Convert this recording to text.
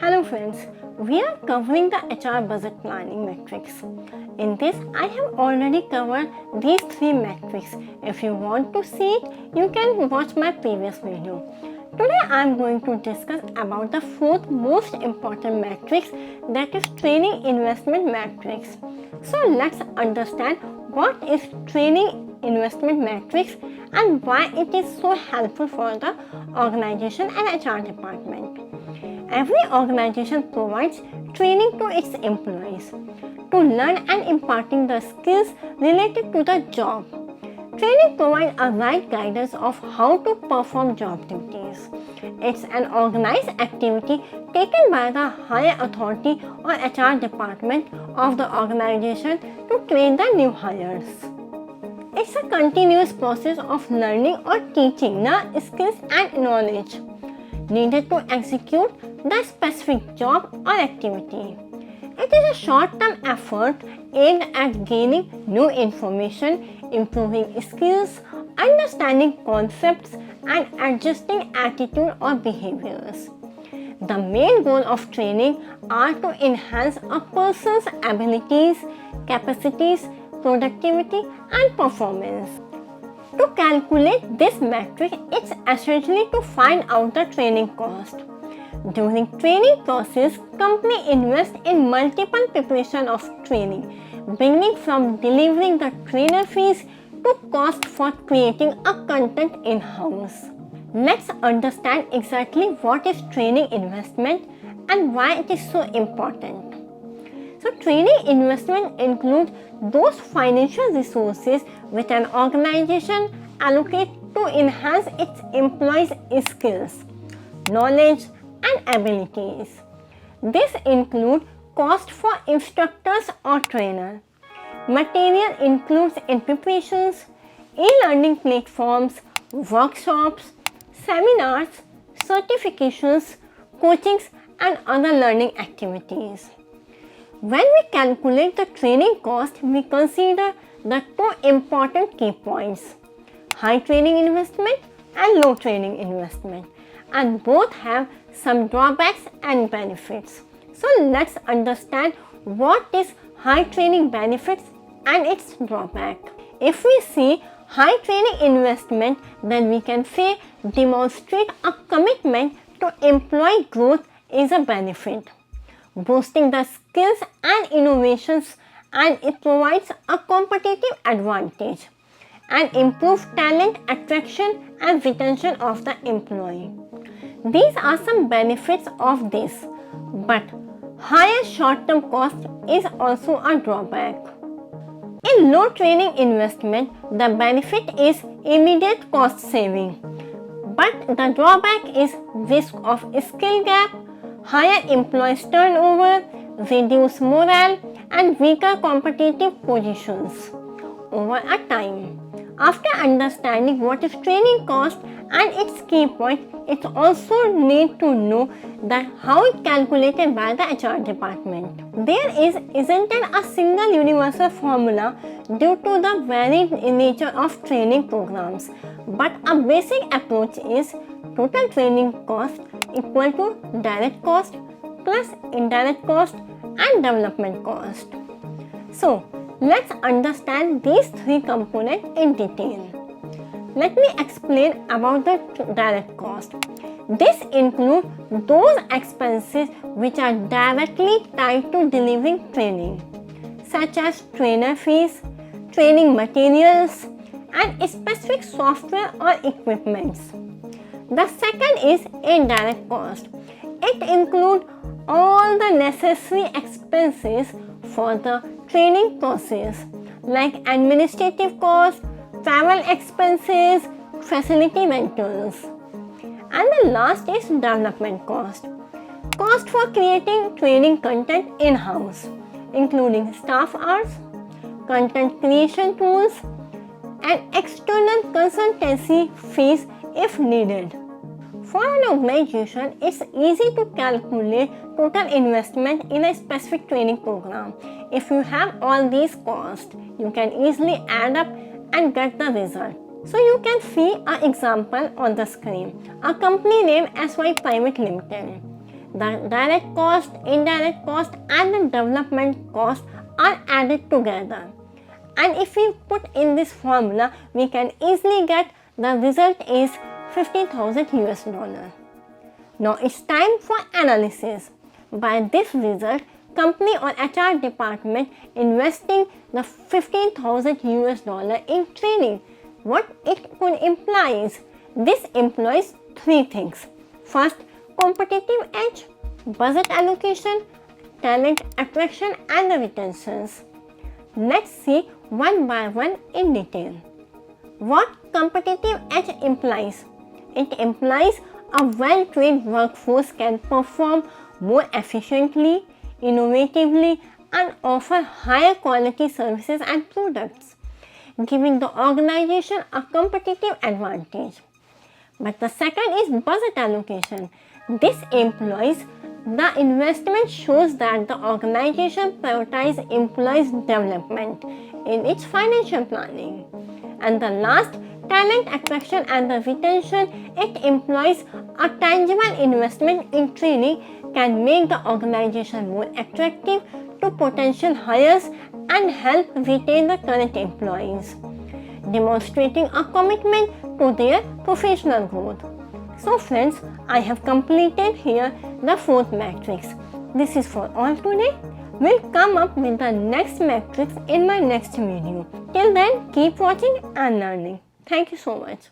Hello friends, we are covering the HR budget planning metrics. In this, I have already covered these three metrics. If you want to see it, you can watch my previous video. Today I am going to discuss about the fourth most important metrics, that is training investment metrics. So let's understand what is training investment metrics and why it is so helpful for the organization and HR department. Every organization provides training to its employees to learn and imparting the skills related to the job. Training provides a right guidance of how to perform job duties. It's an organized activity taken by the higher authority or HR department of the organization to train the new hires. It's a continuous process of learning or teaching the skills and knowledge needed to execute the specific job or activity. It is a short-term effort aimed at gaining new information, improving skills, understanding concepts, and adjusting attitude or behaviors. The main goal of training are to enhance a person's abilities, capacities, productivity, and performance. To calculate this metric, it's essentially to find out the training cost. During training process, company invest in multiple preparation of training, beginning from delivering the trainer fees to cost for creating a content in-house. Let's understand exactly what is training investment and why it is so important. So training investment includes those financial resources which an organization allocates to enhance its employees' skills, knowledge, and abilities. This includes cost for instructors or trainers. Material includes in preparations, e-learning platforms, workshops, seminars, certifications, coachings, and other learning activities. When we calculate the training cost, we consider the two important key points: high training investment and low training investment, and both have some drawbacks and benefits. So let's understand what is high training benefits and its drawback. If we see high training investment, then we can say demonstrate a commitment to employee growth is a benefit, boosting the skills and innovations, and it provides a competitive advantage and improve talent attraction and retention of the employee. These are some benefits of this, but higher short-term cost is also a drawback. In low training investment, the benefit is immediate cost saving, but the drawback is risk of skill gap, higher employees turnover, reduced morale, and weaker competitive positions over a time. After understanding what is training cost and its key point, it also need to know that how it calculated by the HR department. There isn't a single universal formula due to the varied nature of training programs, but a basic approach is total training cost equal to direct cost plus indirect cost and development cost. So let's understand these three components in detail. Let me explain about the direct cost. This includes those expenses which are directly tied to delivering training, such as trainer fees, training materials, and specific software or equipments. The second is indirect cost. It includes all the necessary expenses for the training process, like administrative costs, travel expenses, facility rentals. And the last is development cost. Cost for creating training content in-house, including staff hours, content creation tools, and external consultancy fees if needed. For an organization, it's easy to calculate total investment in a specific training program. If you have all these costs, you can easily add up and get the result. So you can see an example on the screen. A company named SY Private Limited. the direct cost, indirect cost and the development cost are added together. And if we put in this formula, we can easily get the result is 50,000 US dollar. Now it's time for analysis. By this result, company or HR department investing the 15,000 US dollar in training. What it could imply is, this implies three things. First, competitive edge, budget allocation, talent attraction and the retentions. Let's see one by one in detail. What competitive edge implies? It implies a well-trained workforce can perform more efficiently, innovatively and offer higher quality services and products, giving the organization a competitive advantage. But the second is budget allocation. This implies the investment shows that the organization prioritizes employees' development in its financial planning. And the last, talent attraction and the retention, it employs a tangible investment in training can make the organization more attractive to potential hires and help retain the current employees, demonstrating a commitment to their professional growth. So friends, I have completed here the fourth matrix. This is for all today. We'll come up with the next matrix in my next video. Till then, keep watching and learning. Thank you so much.